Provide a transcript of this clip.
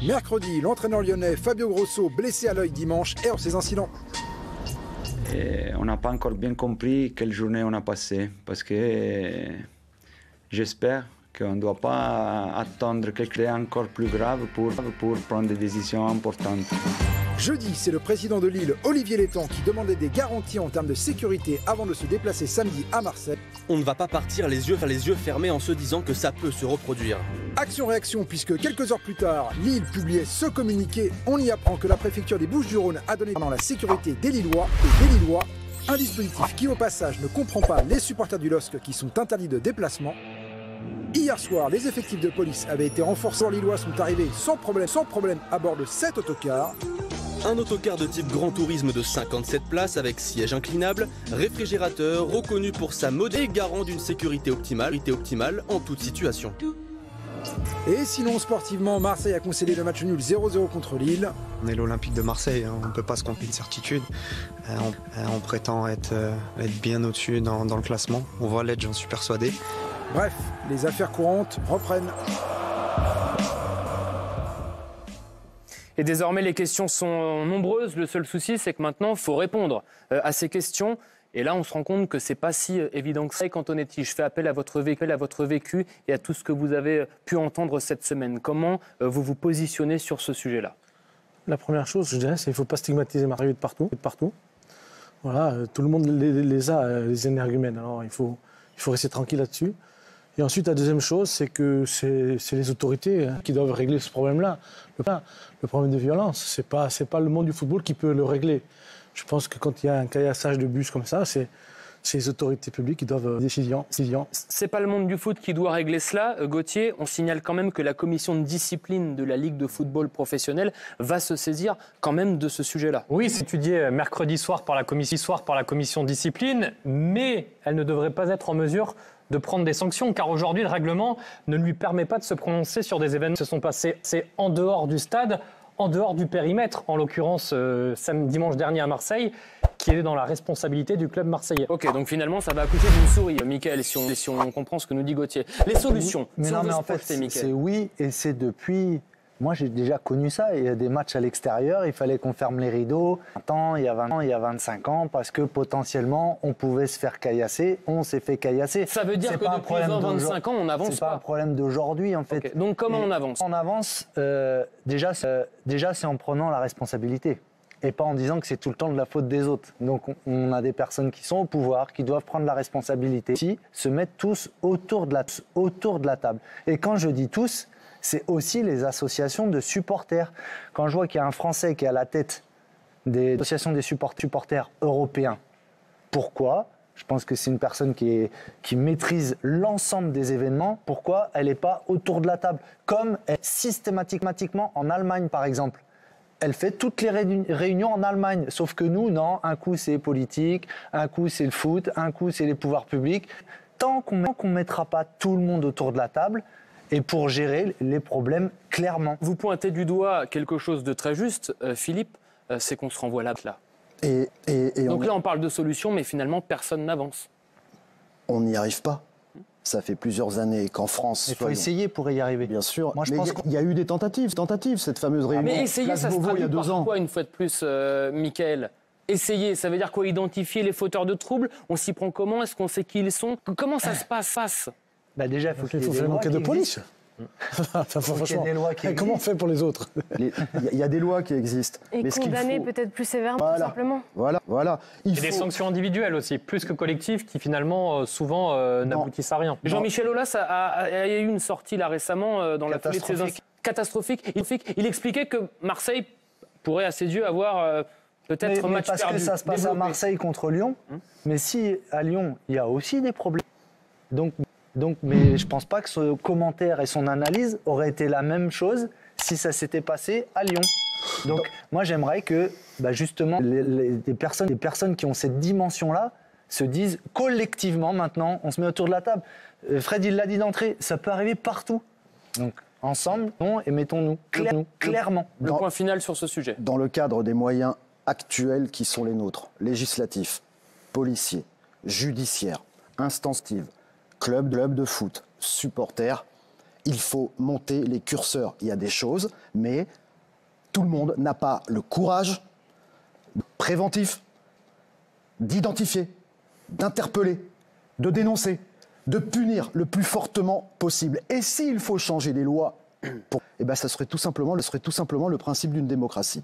Mercredi, l'entraîneur lyonnais Fabio Grosso, blessé à l'œil dimanche, est hors ces incidents. Et on n'a pas encore bien compris quelle journée on a passée, parce que j'espère qu'on ne doit pas attendre quelque chose encore plus grave pour prendre des décisions importantes. Jeudi, c'est le président de Lille, Olivier Létang, qui demandait des garanties en termes de sécurité avant de se déplacer samedi à Marseille. On ne va pas partir les yeux fermés en se disant que ça peut se reproduire. Action-réaction, puisque quelques heures plus tard, Lille publiait ce communiqué. On y apprend que la préfecture des Bouches-du-Rhône a donné pendant la sécurité des Lillois et des Lillois un dispositif qui, au passage, ne comprend pas les supporters du LOSC qui sont interdits de déplacement. Hier soir, les effectifs de police avaient été renforcés. Les Lillois sont arrivés sans problème à bord de 7 autocars. Un autocar de type grand tourisme de 57 places avec siège inclinable, réfrigérateur, reconnu pour sa mode et garant d'une sécurité optimale en toute situation. Et sinon, sportivement, Marseille a concédé le match nul 0-0 contre Lille. On est l'Olympique de Marseille, on ne peut pas se compter une certitude. On prétend être bien au-dessus dans le classement. On va l'être, j'en suis persuadé. Bref, les affaires courantes reprennent. Et désormais, les questions sont nombreuses. Le seul souci, c'est que maintenant, il faut répondre à ces questions. Et là, on se rend compte que ce n'est pas si évident que ça. Cantonetti, je fais appel à votre vécu et à tout ce que vous avez pu entendre cette semaine. Comment vous vous positionnez sur ce sujet-là? La première chose, je dirais, c'est qu'il ne faut pas stigmatiser Marseille de partout. Voilà, tout le monde les a, les énergumènes. Alors, il faut rester tranquille là-dessus. Et ensuite, la deuxième chose, c'est que c'est les autorités qui doivent régler ce problème-là. Le problème de violence, c'est pas le monde du football qui peut le régler. Je pense que quand il y a un caillassage de bus comme ça, c'est les autorités publiques qui doivent décision. C'est pas le monde du foot qui doit régler cela. Gauthier, on signale quand même que la commission de discipline de la Ligue de football professionnel va se saisir quand même de ce sujet-là. Oui, c'est étudié mercredi soir par la commission de discipline, mais elle ne devrait pas être en mesure de prendre des sanctions, car aujourd'hui, le règlement ne lui permet pas de se prononcer sur des événements qui se sont passés en dehors du stade, en dehors du périmètre, en l'occurrence dimanche dernier à Marseille, qui est dans la responsabilité du club marseillais. Ok, donc finalement, ça va accoucher d'une souris, Mickaël, si on comprend ce que nous dit Gauthier. Les solutions, mais non, mais en fait, c'est oui, et c'est depuis... Moi, j'ai déjà connu ça. Il y a des matchs à l'extérieur, il fallait qu'on ferme les rideaux. Il y a 20 ans, il y a 25 ans, parce que potentiellement, on pouvait se faire caillasser. On s'est fait caillasser. Ça veut dire que depuis 20-25 ans, on n'avance pas. C'est pas un problème d'aujourd'hui, en fait. Okay. Donc, comment on avance? On avance, déjà, c'est en prenant la responsabilité. Et pas en disant que c'est tout le temps de la faute des autres. Donc, on a des personnes qui sont au pouvoir, qui doivent prendre la responsabilité. Se mettre tous autour de la table. Et quand je dis tous, c'est aussi les associations de supporters. Quand je vois qu'il y a un Français qui est à la tête des associations des supporters européens, pourquoi? Je pense que c'est une personne qui maîtrise l'ensemble des événements. Pourquoi elle n'est pas autour de la table? Comme elle, systématiquement en Allemagne, par exemple. Elle fait toutes les réunions en Allemagne. Sauf que nous, non. Un coup, c'est politique. Un coup, c'est le foot. Un coup, c'est les pouvoirs publics. Tant qu'on ne mettra pas tout le monde autour de la table, et pour gérer les problèmes clairement. Vous pointez du doigt quelque chose de très juste, Philippe, c'est qu'on se renvoie là. Donc là, on parle de solutions, mais finalement, personne n'avance. On n'y arrive pas. Ça fait plusieurs années qu'en France... Il faut essayer pour y arriver. Bien sûr. Moi, je pense qu'il y a eu des tentatives, cette fameuse réunion. Mais essayer, ça se traduit par quoi, une fois de plus, Mickaël? Essayer, ça veut dire quoi? Identifier les fauteurs de troubles? On s'y prend comment? Est-ce qu'on sait qui ils sont? Comment ça se passe? Bah déjà, il faut qu'il y ait des lois de police. Comment on fait pour les autres? Il y a des lois qui existent. Et condamner peut-être plus sévèrement, tout simplement. Voilà. Il faut des sanctions individuelles aussi, plus que collectives, qui finalement, souvent, n'aboutissent à rien. Jean-Michel Aulas a eu une sortie là récemment dans la foulée de ses catastrophique. Il expliquait que Marseille pourrait, à ses yeux, avoir peut-être un match perdu. Parce que ça se passe à Marseille contre Lyon. Mais si à Lyon, il y a aussi des problèmes. Mais je ne pense pas que ce commentaire et son analyse auraient été la même chose si ça s'était passé à Lyon. Donc, moi, j'aimerais que, justement, des personnes qui ont cette dimension-là se disent collectivement, maintenant, on se met autour de la table. Fred, il l'a dit d'entrée, ça peut arriver partout. Donc, ensemble, et mettons-nous clairement. Le point final sur ce sujet. Dans le cadre des moyens actuels qui sont les nôtres, législatifs, policiers, judiciaires, instantives, club de foot, supporters, il faut monter les curseurs. Il y a des choses, mais tout le monde n'a pas le courage préventif d'identifier, d'interpeller, de dénoncer, de punir le plus fortement possible. Et s'il faut changer les lois, ça serait tout simplement le principe d'une démocratie.